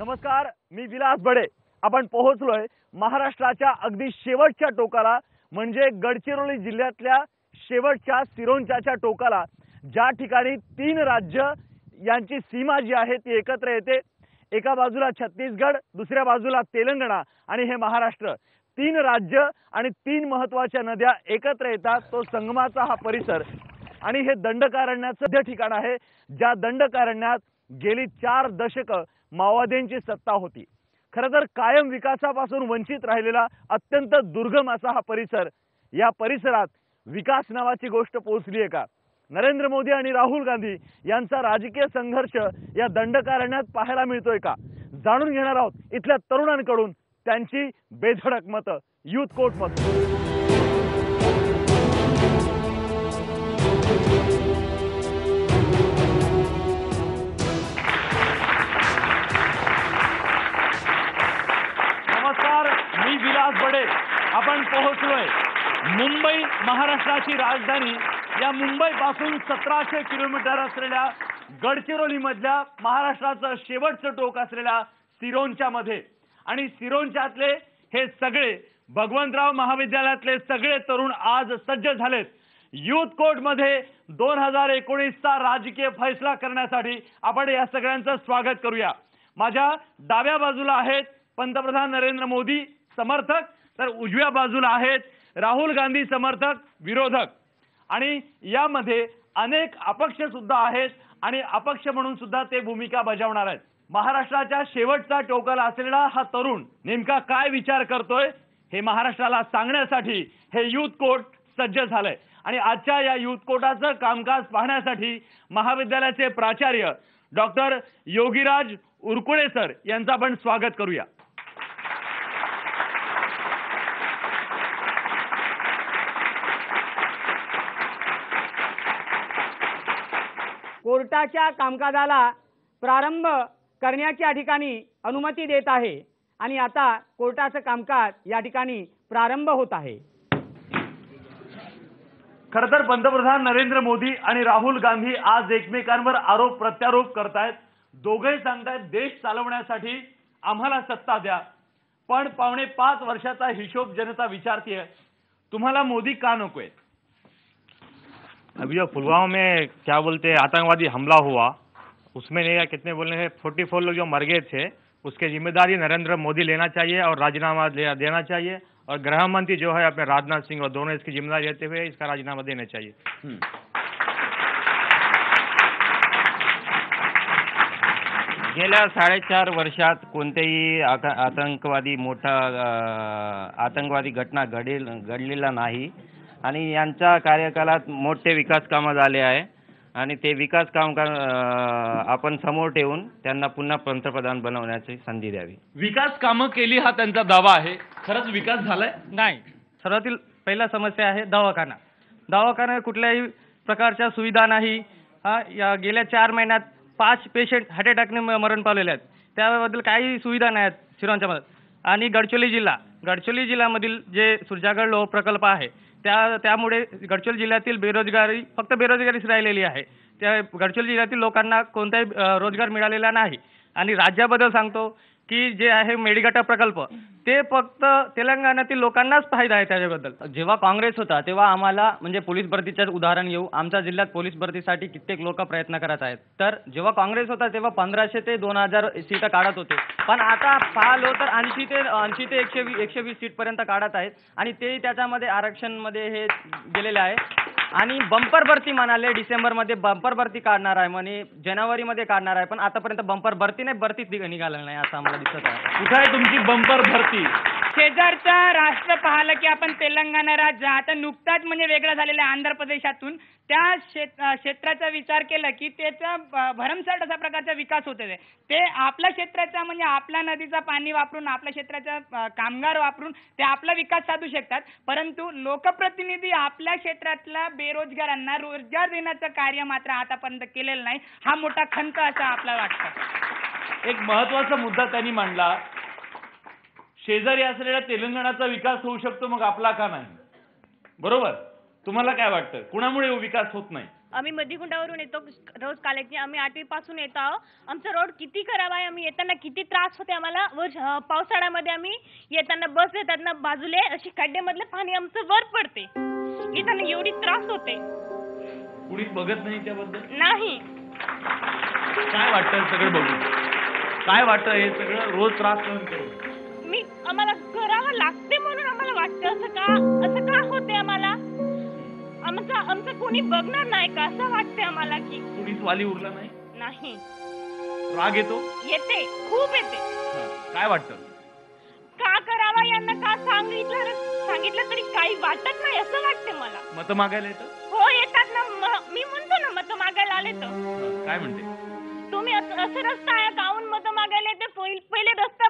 नमस्कार, मी विलास बडे। आपण पोहोचलोय महाराष्ट्राच्या अगदी शेवटच्या टोकाला, म्हणजे गडचिरोली जिल्ह्यातल्या शेवटच्या सिरोंचाच्या टोकाला, ज्या ठिकाणी 3 राज्य यांची सीमा जी आहे ती एकत्र येते। एका बाजूला छत्तीसगड, दुसऱ्या बाजूला तेलंगणा आणि हे महाराष्ट्र। 3 राज्य आणि 3 महत्त्वाच्या नद्या एकत्र येतात, तो संगमाचा हा परिसर। आणि हे दंडकारण्याचं ठिकाण आहे, ज्या दंडकारण्यात गेली 4 दशकं माओवाद्यांची सत्ता होती। खरं तर कायम विकासापासून वंचित राहिलेला अत्यंत दुर्गम असा हा परिसर, या परिसरात विकास नावाची गोष्ट पोहोचली आहे का? नरेंद्र मोदी आणि राहुल गांधी यांचा राजकीय संघर्ष या दंडकारण्यात पाहायला मिळतोय का? जाणून घेणार आहोत इथल्या तरुणांकडून त्यांची बेधडक मतं यूथ कोर्ट मधून। नमस्कार, मी विलास बडे। आपण पोहोचलोय मुंबई, महाराष्ट्राची राजधानी। या मुंबईपासून 1700 किलोमीटर असलेल्या गडचिरोली मधल्या महाराष्ट्राचं शेवटचं टोक असलेल्या सिरोंचा मध्ये, आणि सिरोंचातले हे सगळे भगवंतराव महाविद्यालयातले सगळे तरुण आज सज्ज झालेत यूथ कोर्ट मध्ये 2019चा राजकीय फैसला करण्यासाठी। आपण या सगळ्यांचं स्वागत करूया। माझ्या डाव्या बाजूला आहेत पंतप्रधान नरेंद्र मोदी समर्थक, तर उजव्या बाजूला आहेत राहुल गांधी समर्थक विरोधक, आणि यामध्ये अनेक अपक्ष सुद्धा आहेत आणि अपक्ष म्हणून सुद्धा ते भूमिका बजावणार आहेत। महाराष्ट्राच्या शेवटचा टोकाला असलेला हा तरुण नेमका काय विचार करतोय हे महाराष्ट्राला सांगण्यासाठी हे यूथ कोर्ट सज्ज झालंय। आणि आजच्या या यूथ कोर्टाचं कामकाज पाहण्यासाठी महाविद्यालयाचे प्राचार्य डॉक्टर योगीराज उरकुळे सर यांचं आपण स्वागत करूया। कोर्टाच्या कामकाजाला प्रारंभ करण्याची या ठिकाणी अनुमती देत आहे आणि आता कोर्टाचं कामकाज या ठिकाणी प्रारंभ होत आहे। खरं तर पंतप्रधान नरेंद्र मोदी आणि राहुल गांधी आज एकमेकांवर आरोप प्रत्यारोप करतायत। दोघेही सांगतायत देश चालवण्यासाठी आम्हाला सत्ता द्या, पण 4.5 वर्षाचा हिशोब जनता विचारतीये, तुम्हाला मोदी का नकोय? अभी जो पुलवामा में क्या बोलते हैं आतंकवादी हमला हुआ, उसमें नहीं कितने बोलने हैं 44 लोग जो मर गए थे, उसके जिम्मेदारी नरेंद्र मोदी लेना चाहिए और राजीनामा देना चाहिए, और गृह मंत्री जो है अपने राजनाथ सिंह और दोनों इसकी जिम्मेदारी लेते हुए इसका राजीनामा देना चाहिए। गेल्या 4.5 वर्षात कोणतेही आतंकवादी घटना घडलेला नाही, आणि यांच्या कार्यकालात मोठे विकास कामं झाले आहे, आणि ते विकास काम आपण समोर ठेवून त्यांना पुन्हा पंतप्रधान बनवण्याची संधी द्यावी। विकास कामं केली हा त्यांचा दावा आहे, खरंच विकास झालाय? नाही। सर्वातील पहिला समस्या आहे दवाखाना कुठल्याही प्रकारच्या सुविधा नाही। या गेल्या 4 महिन्यात 5 पेशंट हार्ट अटॅकने मरण पावलेले आहेत, त्याबद्दल काही सुविधा नाही आहेत सिरोंचामध्ये। आणि गडचिरोली जिल्ह्यामधील जे सुरजागड लोह प्रकल्प आहे त्यामुळे गडचिरोली जिल्ह्यातील फक्त बेरोजगारीच राहिलेली आहे। त्या गडचिरोली जिल्ह्यातील लोकांना कोणताही रोजगार मिळालेला नाही। आणि राज्याबद्दल सांगतो की जे आहे मेडिगट्टा प्रकल्प ते फक्त तेलंगणातील लोकांनाच फायदा आहे त्याच्याबद्दल। जेव्हा काँग्रेस होता तेव्हा आम्हाला म्हणजे पोलीस भरतीचं उदाहरण घेऊ, आमच्या जिल्ह्यात पोलीस भरतीसाठी कित्येक लोक प्रयत्न करत आहेत। तर जेव्हा काँग्रेस होता तेव्हा 1500 ते 2000 सीट काढत होते, पण आता पाहिलं तर 80 ते 120 सीट पर्यंत काढत आहेत, आणि ते त्याच्यामध्ये आरक्षणमध्ये हे गेलेले आहे। आणि बंपर भरती म्हणाले डिसेंबरमध्ये बंपर भरती काढणार आहे, म्हणे जानेवारीमध्ये काढणार आहे, पण आतापर्यंत बंपर भरती नाही, भरतीच निघालेलं नाही असं आम्हाला दिसत आहे। कुठे आहे तुमची बंपर भरती? शेजारचा राष्ट्र पाहिलं की आपण तेलंगणा राज्य आता नुकताच म्हणजे वेगळा झालेला आंध्र प्रदेशातून त्या क्षेत्राचा विचार केला की त्याचा भरमसाठ अशा प्रकारचा विकास होत आहे। ते आपल्या क्षेत्राचा म्हणजे आपल्या नदीचा पाणी वापरून आपल्या क्षेत्राचा कामगार वापरून ते आपला विकास साधू शकतात, परंतु लोकप्रतिनिधी आपल्या क्षेत्रातल्या बेरोजगारांना रोजगार देण्याचं कार्य मात्र आतापर्यंत केलेलं नाही। हा मोठा खंत असा आपल्याला वाटतं। एक महत्त्वाचा मुद्दा त्यांनी मांडला, शेजारी असलेल्या तेलंगणाचा विकास होऊ शकतो, मग आपला का नाही? बरोबर, तुम्हाला काय वाटतं कुणामुळे विकास होत नाही? आम्ही मध्यकुंडावरून येतो रोज कॉलेजने. आम्ही 8वी पासून येतो आहोत. आमचा रोड किती खराब आहे. आम्ही येताना किती त्रास होते आम्हाला. पावसाळ्यामध्ये आम्ही येताना बस येतात ना बाजूले अशी खड्ड्यामधलं पाणी आमचं वर पडते. येताना एवढी त्रास होते. कुणी बघत नाही त्याबद्दल? नाही. काय वाटतं सगळं बघून? काय वाटतं हे सगळं रोज त्रास सहन करून? आम्हाला करावं लागते म्हणून आम्हाला वाटतं असं का होते आम्हाला. आमचं कोणी बघणार नाही का असं वाटते आम्हाला की कुणीच वाली उरला नाही. नाही. राग येतो? येते, खूप येते. काय वाटतं? का करावा यांना का सांगितलं तरी काही वाटत नाही असं वाटते मला. मतं मागायला येतं? हो येतात ना. मी म्हणतो ना मतं मागायला आले तर. काय म्हणते? तुम्ही असं रस्ता आहे गावून मतं मागायला येते. पहिले रस्ता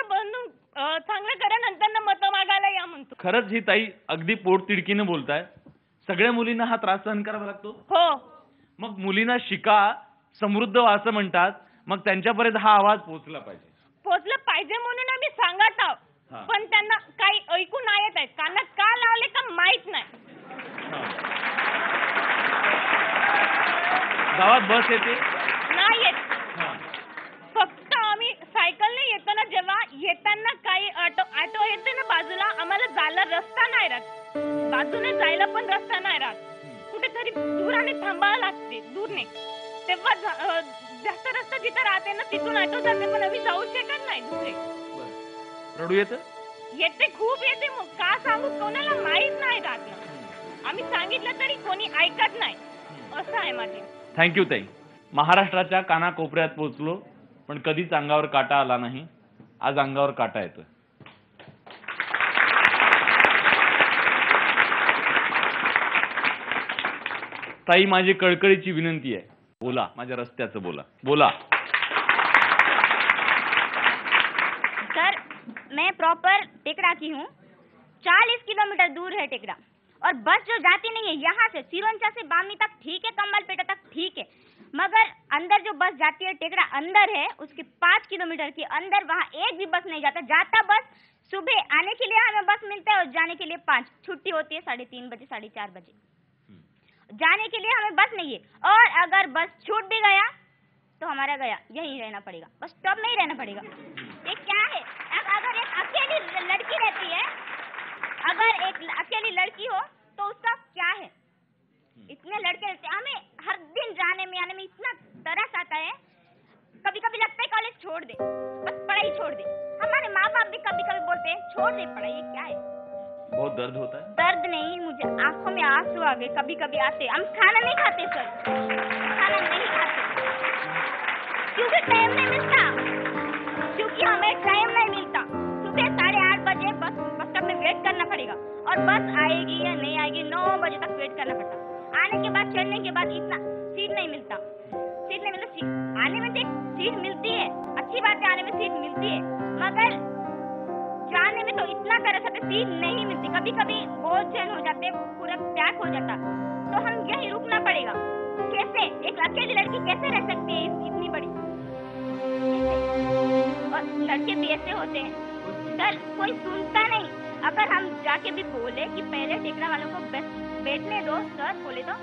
बनवून चांगलं करा नंतर मतं मागायला या म्हणतो. खरंच ही ताई अगदी पोटतिडकीने बोलताय. सगळ्या मुलींना हा त्रास सहन करावा लागतो? हो. मग मुलींना शिका, समृद्ध व्हा असं म्हणतात. मग त्यांच्यापर्यंत हा आवाज पोहोचला पाहिजे म्हणून आम्ही सांगत आहोत. पण त्यांना काही ऐकू नाही येत आहे. कानात का लावले का माहित नाही. गावात बस येते? नाही येत. फक्त आम्ही सायकलने येतो ना जेव्हा येताना काही ऑटो येते ना बाजूला आम्हाला जायला रस्ता नाही राहत. बाजूने जायला पण रस्ता नाही राहत. कुठेतरी दूराने थांबावं लागते. दूरने तेव्हा जास्त रस्ता जिथं राहते ना तिथून ऑटो जाते पण आम्ही जाऊ शकत नाही दुसरे. रडू येतं? येते, खूप येते. मग का सांगू कोणाला माहित नाही राहत ना. आम्ही सांगितलं तरी कोणी ऐकत नाही असं आहे माझे. थँक्यू ताई. महाराष्ट्राच्या कानाकोपऱ्यात पोहोचलो पण कधीच अंगावर काटा आला नाही. आज अंगावर काटा येतोय. ताई माझी कळकळीची विनंती आहे, बोला, माझ्या रस्त्याचं बोला. सर मैं प्रॉपर टेकड़ा की हूँ. 40 किलोमीटर दूर है टेकड़ा और बस जो जाती नहीं है यहाँ से सिरोंचा से बामनी तक ठीक है, कम्बलपेटा तक ठीक है, मगर अंदर जो बस जाती है टेकड़ा अंदर है उसके 5 किलोमीटर के अंदर वहाँ एक भी बस नहीं जाता बस सुबह आने के लिए हमें बस मिलता है और जाने के लिए 5. छुट्टी होती है 3:30 बजे 4:30 बजे. जाने के लिए हमें बस नहीं है. और अगर बस छूट भी गया तो हमारा गया, यहीं रहना पड़ेगा, बस स्टॉप में ही रहना पड़ेगा. ये क्या है? अब अगर एक अकेली लड़की रहती है, अगर एक अकेली लड़की हो तो उसका क्या है? इतने लड़के रहते हैं, हमें हर दिन जाने में आने में इतना तरस आता है. कभी कभी लगता है कॉलेज छोड़ दे, बस पढ़ाई छोड़ दे. हमारे माँ बाप भी कभी कभी बोलते हैं छोड़ दे पढ़ाई. ये क्या है? बहुत दर्द होता है? दर्द नहीं, मुझे आंखों में आंसू आ गए. कभी कभी आते. हम खाना नहीं खाते सर, खाना नहीं खाते क्योंकि टाइम नहीं मिलता. क्योंकि हमें टाइम नहीं मिलता. सुबह 8:30 बजे बस स्टॉप में वेट करना पड़ेगा और बस आएगी या नहीं आएगी 9 बजे तक वेट करना पड़ता. आने के बाद चढ़ने के बाद इतना सीट नहीं मिलता. आने में सीट मिलती है, अच्छी बात है, आने में सीट मिलती है, मगर जाने में तो इतना तरस आता है, सीट नहीं मिलती. कभी कभी बहुत चैन हो जाते, पूरा पैक हो जाता, तो हम यहीं रुकना पड़ेगा. कैसे एक अकेली लड़की कैसे रह सकती है इतनी बड़ी? और लड़के भी ऐसे होते हैं सर, कोई सुनता नहीं. अगर हम जाके भी बोले कि पहले टेकड़ा वालों को बैठने दो, सर बोले तो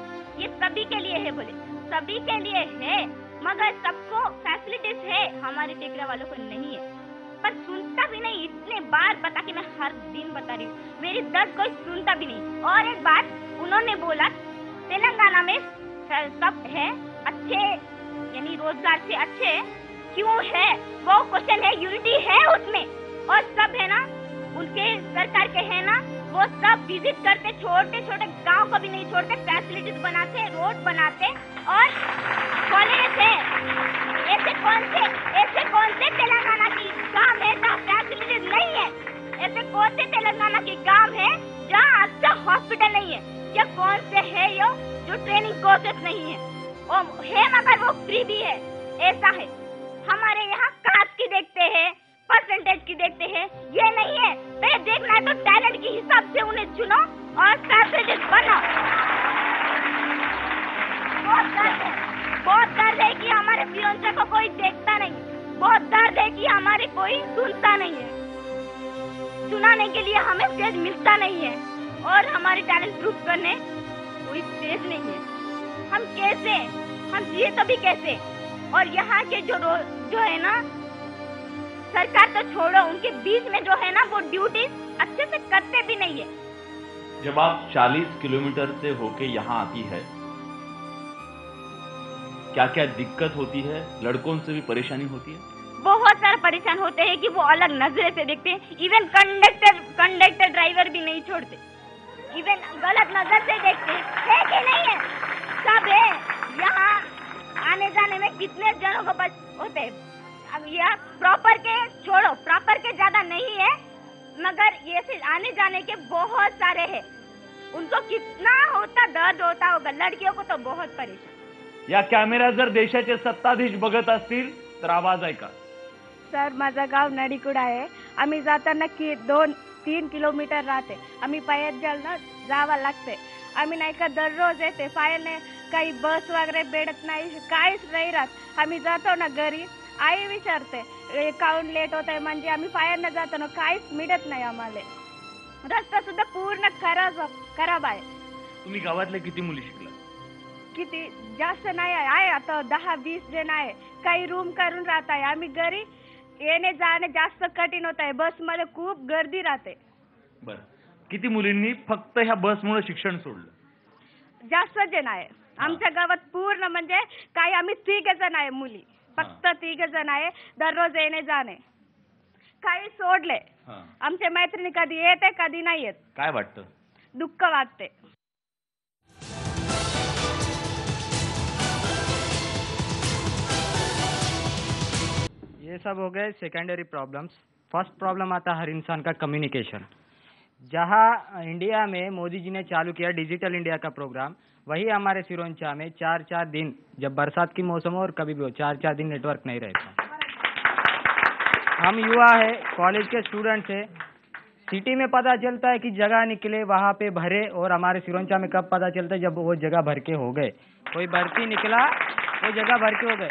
ये सभी के लिए है, बोले सभी के लिए है, मगर सबको फैसिलिटीज है, हमारे टेकड़ा वालों को नहीं है. पर सुनता भी नहीं. इतने बार बता कि मैं हर दिन बता रही हूँ, मेरी दर्द कोई सुनता भी नहीं. और एक बात उन्होंने बोला तेलंगाना में सब है अच्छे, यानी रोजगार से अच्छे क्यों है, वो क्वेश्चन है. यूनिटी है उसमें और सब है ना उनके सरकार के है ना, वो सब विजिट करते, छोटे छोटे गांव को भी नहीं छोड़ते, फैसिलिटीज बनाते, रोड बनाते और कॉलेज है. ऐसे कौन से तेलंगाना की गांव है जहाँ फैसिलिटीज नहीं है? ऐसे कौन से तेलंगाना की गांव है जहाँ अच्छा हॉस्पिटल नहीं है? या कौन से है जो ट्रेनिंग कोर्सेस नहीं है? और है मगर वो फ्री भी है. ऐसा है. हमारे यहाँ कास्ट की देखते हैं, परसेंटेज की देखते हैं, ये नहीं है. तो देखना है तो टैलेंट के हिसाब से उन्हें चुनो और फैसिलिटीज बनाओ. बहुत दर्द है कि हमारे फिरोंचा को कोई देखता नहीं. बहुत दर्द है कि हमारे कोई सुनता नहीं है. सुनाने के लिए हमें स्टेज मिलता नहीं है और हमारे टैलेंट प्रूफ करने कोई स्टेज नहीं है. हम कैसे, हम जिए तो भी कैसे? और यहाँ के जो है ना, सरकार तो छोड़ो, उनके बीच में जो है ना वो ड्यूटी अच्छे से करते भी नहीं है। जब आप 40 किलोमीटर से होके यहाँ आती है, क्या क्या दिक्कत होती है? लड़कों से भी परेशानी होती है? बहुत सारे परेशान होते हैं कि वो अलग नजरे से देखते हैं। इवन कंडक्टर ड्राइवर भी नहीं छोड़ते, इवन गलत नजर से देखते हैं कि नहीं है? सब है। यहाँ आने जाने में कितने जनों को बच होते हैं। अब यह प्रॉपर के छोड़ो, प्रॉपर के ज्यादा नहीं है, मगर ये से आने जाने के बहुत सारे हैं। उनको कितना होता दर्द होता होगा, लड़कियों को तो बहुत परेशान। या कॅमेरा जर देशाचे सत्ताधीश बघत असतील तर आवाज ऐका. सर, माझं गाव नडीकुडा आहे. आम्ही जाताना 2-3 किलोमीटर राहते. आम्ही पायी जावं लागते. आम्ही नाही का दररोज येते. पायाने काही बस वगैरे भेटत नाही, काहीच नाही राहत. आम्ही जातो ना घरी, आई विचारते काऊन लेट होत आहे, म्हणजे आम्ही पायाने जातो ना, काहीच मिळत नाही आम्हाला. रस्ता सुद्धा पूर्ण खराब आहे. तुम्ही गावातल्या किती मुली शिकला? किती जास्त नाही आहे, आता 10-20 जण आहे. काही रूम करून राहत आहे. आम्ही घरी येणे जाणे जास्त कठीण होत आहे. बसमध्ये खूप गर्दी राहते. बरं, किती मुलींनी फक्त ह्या बसमुळे शिक्षण सोडलं? जास्त जण आहे आमच्या गावात. पूर्ण म्हणजे काही आम्ही 3 जण आहे मुली, फक्त 3 जण आहे. दररोज येणे जाणे. काही सोडले. आमच्या मैत्रिणी कधी येते कधी नाही येत. काय वाटतं? दुःख वाटते. ये सब हो गए सेकेंडरी प्रॉब्लम्स. फर्स्ट प्रॉब्लम आता हर इंसान का कम्युनिकेशन. जहाँ इंडिया में मोदी जी ने चालू किया डिजिटल इंडिया का प्रोग्राम, वही हमारे सिरोंचा में 4-4 दिन, जब बरसात की मौसम हो और कभी भी हो, 4-4 दिन नेटवर्क नहीं रहता. हम युवा है, कॉलेज के स्टूडेंट्स है. सिटी में पता चलता है कि जगह निकले वहाँ पे भरे, और हमारे सिरोंचा में कब पता चलता है? जब वो जगह भर के हो गए. कोई भर्ती निकला, वो जगह भर के हो गए.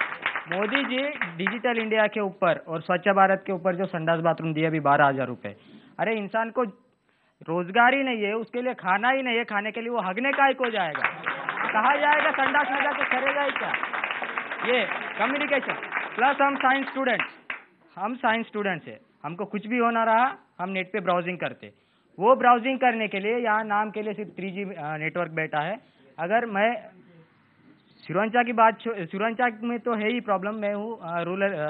मोदी जी डिजिटल इंडिया के ऊपर और स्वच्छ भारत के ऊपर जो संडास बाथरूम दिए अभी 12,000 रुपए. अरे इंसान को रोजगार ही नहीं है, उसके लिए खाना ही नहीं है, खाने के लिए वो हगने का ही को जाएगा, कहाँ जाएगा? संडास में जाके करेगा ही क्या? ये कम्युनिकेशन. प्लस हम साइंस स्टूडेंट्स है. हमको कुछ भी होना रहा, हम नेट पे ब्राउजिंग करते. वो ब्राउजिंग करने के लिए यहाँ नाम के लिए सिर्फ 3G नेटवर्क बैठा है. अगर मैं सिरोंचा की बात, सिरोंचा में तो है ही प्रॉब्लम. मैं हूँ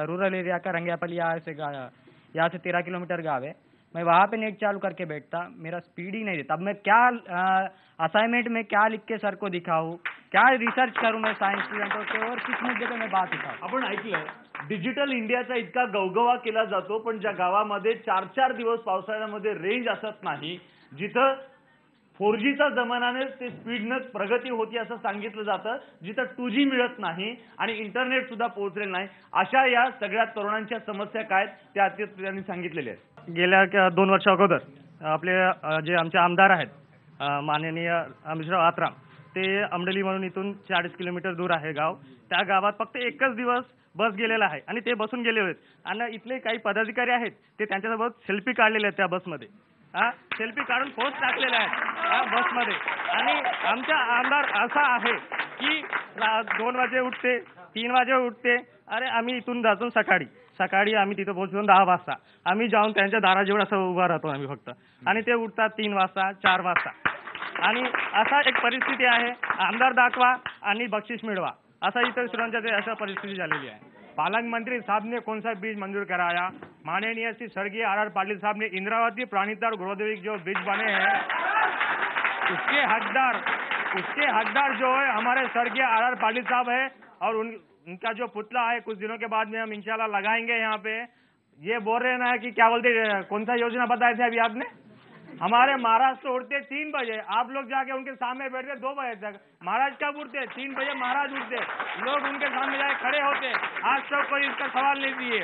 रूरल एरिया का, रंगियापल्ली यहाँ से 13 किलोमीटर गाँव है. मैं वहाँ पे नेट चालू करके बैठता, मेरा स्पीड ही नहीं देता. अब मैं क्या असाइनमेंट में क्या लिख के सर को दिखाऊँ, क्या रिसर्च करूँ मैं साइंस स्टूडेंटों के, और किस मुद्दे पे मैं बात उठाऊँ? आपण ऐकलंय डिजिटल इंडियाचा इतका गवगवा केला जातो, पण ज्या गावामध्ये 4-4 दिवस पावसाळ्यामध्ये रेंज असत नाही, जिथं 4Gचा जमानाने ते स्पीडनं प्रगती होती असं सांगितलं जातं, जिथं 2G मिळत नाही आणि इंटरनेट सुद्धा पोहोचलेलं नाही, अशा या सगळ्या तरुणांच्या समस्या काय त्या त्यांनी सांगितलेल्या आहेत. गेल्या 2 वर्षा अगोदर आपले जे आमचे आमदार आहेत, माननीय अमितराव आत्राम, ते अमडली म्हणून इथून 40 किलोमीटर दूर आहे गाव. त्या गावात फक्त एकच दिवस बस गेलेला आहे आणि ते बसून गेले होते. आणि इथले काही पदाधिकारी आहेत, ते त्यांच्यासोबत सेल्फी काढलेले आहेत त्या बसमध्ये. सेल्फी काढून पोस्ट टाकलेले आहेत बसमध्ये. आणि आमचा आमदार असा आहे की 2 वाजे उठते, 3 वाजे उठते. अरे आम्ही इथून जातो सकाळी आम्ही तिथं पोहोचतो 10 वाजता. आम्ही जाऊन त्यांच्या दाराजवळ असं उभा राहतो आम्ही फक्त, आणि ते उठतात 3 वाजता 4 वाजता. आणि असा एक परिस्थिती आहे. आमदार दाखवा आणि बक्षीस मिळवा, असा इतर सिरोंचा अशा परिस्थिती झालेली आहे. पालक मंत्री साहब ने कौन सा बीज मंजूर कराया? माननीय श्री स्वर्गीय R.R. पाटिल साहब ने इंद्रावती प्राणितार गृहोद्योग जो बीज बने हैं उसके हकदार जो है हमारे स्वर्गीय R.R. पाटिल साहब है, और उनका जो पुतला है कुछ दिनों के बाद में हम इंशाल्लाह लगाएंगे यहाँ पे. ये बोल रहे ना कि क्या बोलते, कौन सा योजना बताए थे अभी आपने? हमारे महाराज तो उठते 3 बजे, आप लोग जाके उनके सामने बैठते 2 बजे तक. महाराज कब उठते? 3 बजे महाराज उठते, लोग उनके सामने जाके खड़े होते. आज तक कोई इसका सवाल नहीं दिए.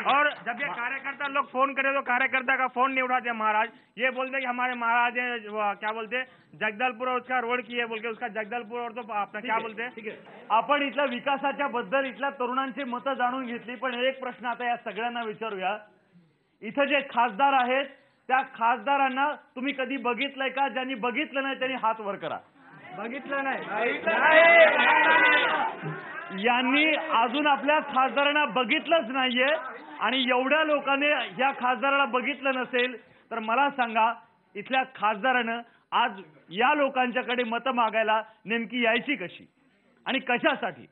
और जब ये कार्यकर्ता लोग फोन करे तो कार्यकर्ता का फोन नहीं उठाते महाराज. ये बोलते कि हमारे महाराज ने क्या बोलते जगदलपुर और उसका रोड की है बोल के, उसका जगदलपुर और तो अपना क्या बोलते. ठीक आहे, आपण इथल्या विकासाच्या बद्दल इथल्या तरुणांची मतं जाणून घेतली, पण एक प्रश्न आता या सगळ्यांना विचारूया. इथं जे खासदार आहेत त्या खासदारांना तुम्ही कधी बघितलंय का? ज्यांनी बघितलं नाही त्यांनी हात वर करा. बघितलं नाही. यांनी अजून आपल्या खासदारांना बघितलंच नाहीये आणि एवढ्या लोकांनी या खासदाराला बघितलं नसेल तर मला सांगा इथल्या खासदारानं आज या लोकांच्याकडे मतं मागायला नेमकी यायची कशी आणि कशासाठी?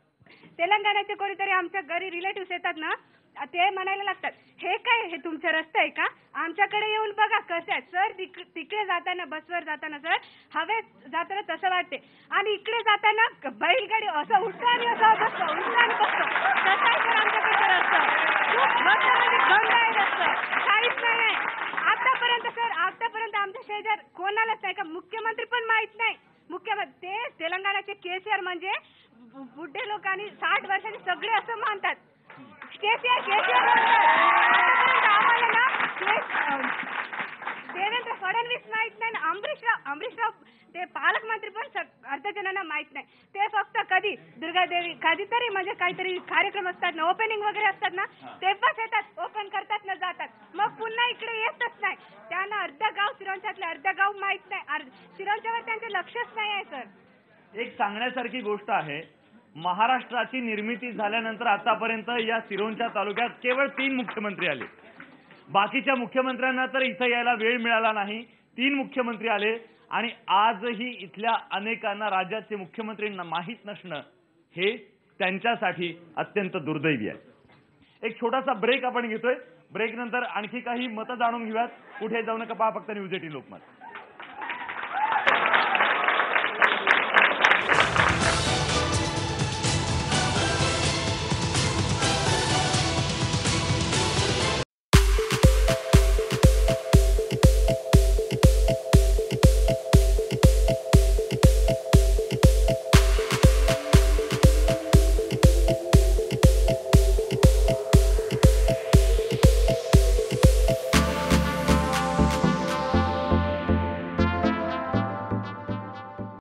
तेलंगणाचे कोणीतरी आमच्या घरी रिलेटिव्ह येतात ना, ते म्हणायला लागतात हे काय, हे तुमचं रस्ता आहे का, आमच्याकडे येऊन बघा कसं आहे सर. तिकडे जाताना बसवर जाताना सर हवेत जाताना तसं वाटते आणि इकडे जाताना बैलगाडी असं उठतं आणि असं बसतं, उठतं आणि बसतं. तसं आहे सर आमच्याकडचं रस्ता. खूप गंद आहे रस्ता, काहीच नाही आहे आतापर्यंत सर. आतापर्यंत आमच्या शेजार कोणालाच नाही का, मुख्यमंत्री पण माहित नाही. मुख्यमंत्री ते तेलंगणाचे केसीआर म्हणजे बुड्ढे लोक आणि 60 वर्षांनी सगळे असं मानतात. केसीआर आम्हाला ना देवेंद्र फडणवीस माहित नाही ना, अमरीशराव ते पालकमंत्री पण अर्ध्या जणांना माहित नाही. ते फक्त कधी दुर्गादेवी कधीतरी म्हणजे काहीतरी कार्यक्रम असतात ना, ओपनिंग वगैरे असतात ना, तेव्हाच येतात, ओपन करतात ना जातात, मग पुन्हा इकडे येतच नाही. त्यांना अर्धा गाव सिरोंच्यातले अर्धा गाव माहित नाही, सिरोंच्यावर त्यांचे लक्षच नाही आहे सर. एक सांगण्यासारखी गोष्ट आहे, महाराष्ट्राची निर्मिती झाल्यानंतर आतापर्यंत या सिरोंचा तालुक्यात केवळ 3 मुख्यमंत्री आले. बाकीच्या मुख्यमंत्र्यांना तर इथं यायला वेळ मिळाला नाही. 3 मुख्यमंत्री आले आणि आजही इथल्या अनेकांना राज्याचे मुख्यमंत्री माहीत नसणं हे त्यांच्यासाठी अत्यंत दुर्दैवी आहे. एक छोटासा ब्रेक आपण घेतोय. ब्रेक नंतर आणखी काही मतं जाणून घेऊयात. कुठे जाऊ नका, पहा फक्त न्यूज 18 लोकमत.